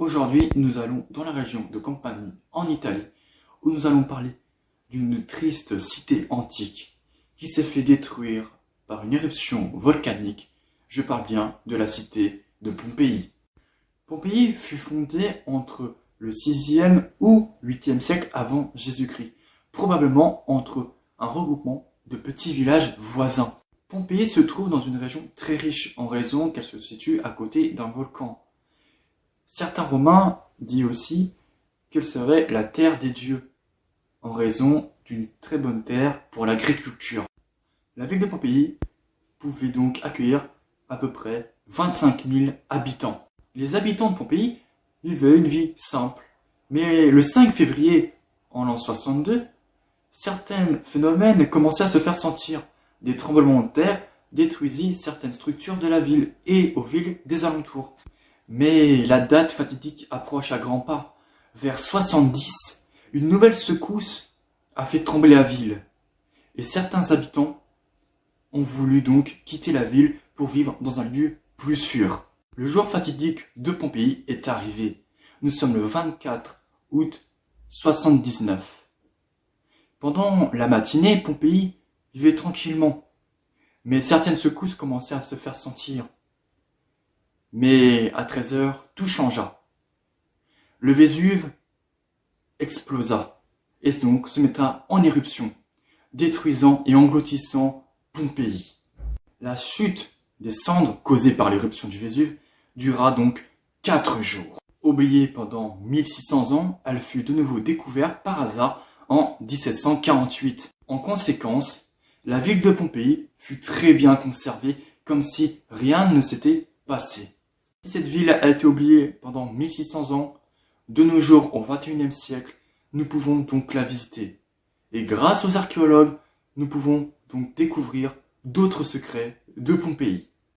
Aujourd'hui, nous allons dans la région de Campanie, en Italie, où nous allons parler d'une triste cité antique qui s'est fait détruire par une éruption volcanique. Je parle bien de la cité de Pompéi. Pompéi fut fondée entre le 6e ou 8e siècle avant Jésus-Christ, probablement entre un regroupement de petits villages voisins. Pompéi se trouve dans une région très riche en raison qu'elle se situe à côté d'un volcan. Certains Romains disent aussi qu'elle serait la terre des dieux, en raison d'une très bonne terre pour l'agriculture. La ville de Pompéi pouvait donc accueillir à peu près 25 000 habitants. Les habitants de Pompéi vivaient une vie simple, mais le 5 février en l'an 62, certains phénomènes commençaient à se faire sentir. Des tremblements de terre détruisaient certaines structures de la ville et aux villes des alentours. Mais la date fatidique approche à grands pas. Vers 70, une nouvelle secousse a fait trembler la ville. Et certains habitants ont voulu donc quitter la ville pour vivre dans un lieu plus sûr. Le jour fatidique de Pompéi est arrivé. Nous sommes le 24 août 79. Pendant la matinée, Pompéi vivait tranquillement. Mais certaines secousses commençaient à se faire sentir. Mais à 13 heures, tout changea. Le Vésuve explosa et donc se metta en éruption, détruisant et engloutissant Pompéi. La chute des cendres causée par l'éruption du Vésuve dura donc 4 jours. Oubliée pendant 1600 ans, elle fut de nouveau découverte par hasard en 1748. En conséquence, la ville de Pompéi fut très bien conservée, comme si rien ne s'était passé. Si cette ville a été oubliée pendant 1600 ans, de nos jours au XXIe siècle, nous pouvons donc la visiter. Et grâce aux archéologues, nous pouvons donc découvrir d'autres secrets de Pompéi.